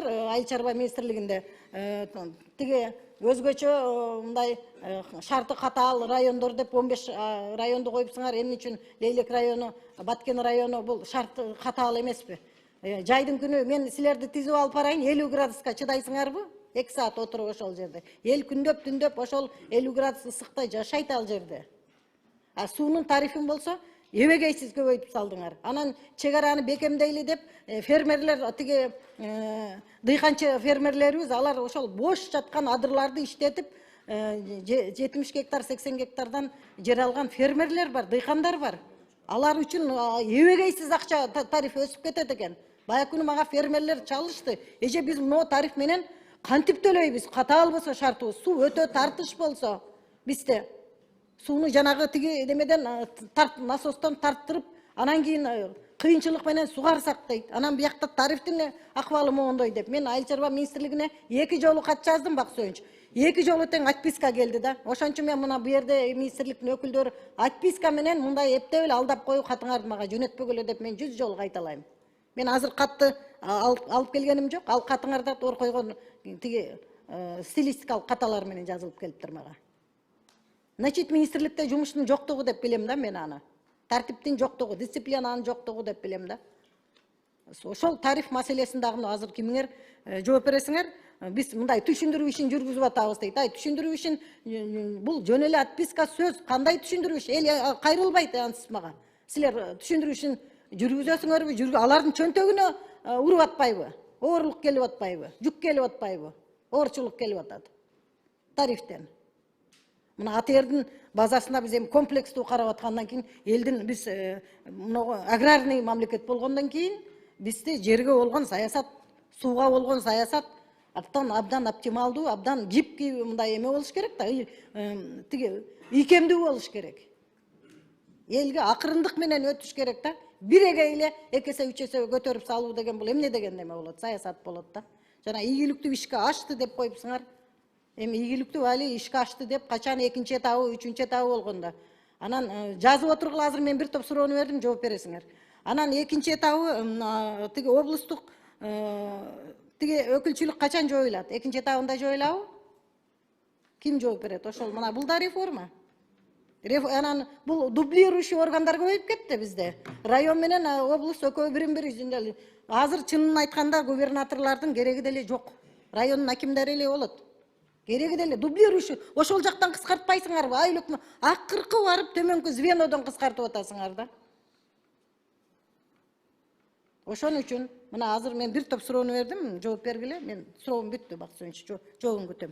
Айыл чарба министрлигинде тиги өзгөчө мындай шарты катаал райондор деп 15 районду коюпсуңар. Эмне үчүн Лейлек району, Баткен району бул шарты катаал эмеспи? Жайдын күнү мен силерди тизип алып барайын, 50 градуска чыдайсыңарбы? 2 саат отуруп ошол жерде. Эл күндөп түндөп ошол 50 градус ысыкта жашайт ал жерде. Суунун тарифин болсо эбегейсиз көбөйтүп салдыңар. Анан чек араны бекемдейли деп фермерлер, тиги дыйканчы фермерлерибиз алар ошол бош жаткан адырларды иштетип 70 гектар 80 гектардан жер алган фермерлер бар, дыйкандар бар. Алар үчүн эбегейсиз акча тариф өсүп кетет экен. Баягы күнү мага фермерлер чалышты. Эже биз мына тариф менен кантип төлөйбүз? Катаал болсо шартыбыз, суу өтө тартыш болсо бизде сууну жанагы тиги демеден насостон тарттырып, анан кийин кыйынчылык менен сугарсак дейт. Анан биякта тарифтин акыбалы моундай деп. Мен Айыл чарба министрлигине 2 жолу кат жаздым, Бак Союнч. 2 жолу тең отписка келди да. Ошон үчүн мен мына бу жерде министрликтин өкүлдөрү отписка менен мындай эптеп эле алдап коюу катыңарды мага жөнөтпөгүлө деп мен 100 жолу кайталайм. Мен азыр катты алып келгеним жок. Ал катыңарда ор койгон тиги стилистикалык каталар менен жазылып келиптир мага. Значит, министрликте жумуштун жоктугу деп билем да мен аны. Тартиптин жоктугу, дисциплинанын жоктугу деп билем да. Ошол тариф маселесин дагы азыр кимиңер жооп бересиңер? Биз мындай түшүндүрүү ишин жүргүзүп атабыз дейт. Түшүндүрүү ишин бул жөн эле отписка сөз. Кандай түшүндүрүү иш? Эл кайрылбайт ансыз мага. Силер түшүндүрүү ишин жүргүзөсүңөрбү? Алардын чөнтөгүнө уруп атпайбы? Оорлук келип атпайбы? Жүк келип атпайбы? Оорчулук келип атат. Тарифтен. Мына АТРдин базасына биз эми комплекстүү карап аткандан кийин, элдин биз аграрный мамлекет болгондон кийин бизде жерге болгон саясат, сууга болгон саясат абдан оптималдуу, абдан гибкий мындай эме болуш керек да, тиги ийкемдүү болуш керек. Элге акырындык менен өтүш керек да. Бирегей эле 2 эсе 3 эсе көтөрүп салуу деген бул эмне деген эме болот? Саясат болот да. Жана ийгиликтүү ишке ашты деп коюпсуңар. Эми ийгиликтүү али ишке ашты деп качан 2-нчи этабы, 3-нчи этабы болгондо. Анан жазып отургула азыр мен бир топ суроону бердим, жооп бересиңер. Анан 2-нчи этабы тиги облустук тиги өкүлчүлүк качан жоюлат? 2-нчи этабында жоюлабы? Ким жооп берет? Ошол мына бул да реформа. Анан бул дублирующий органдар көбөйүп кетти бизде. Район менен облус экөө бирин-бири. Азыр чынын айтканда губернаторлордун кереги деле жок. Райондун акимдери эле болот. Кереги деле дублирующий. Ошол жактан кыскартпайсыңарбы? Айлык акыркы барып төмөнкү звенодон кыскартып атасыңар да. Ошон үчүн мына азыр мен бир топ суроону бердим, жооп бергиле. Мен суроом бүттү, Бак Союнч, жообун күтөм.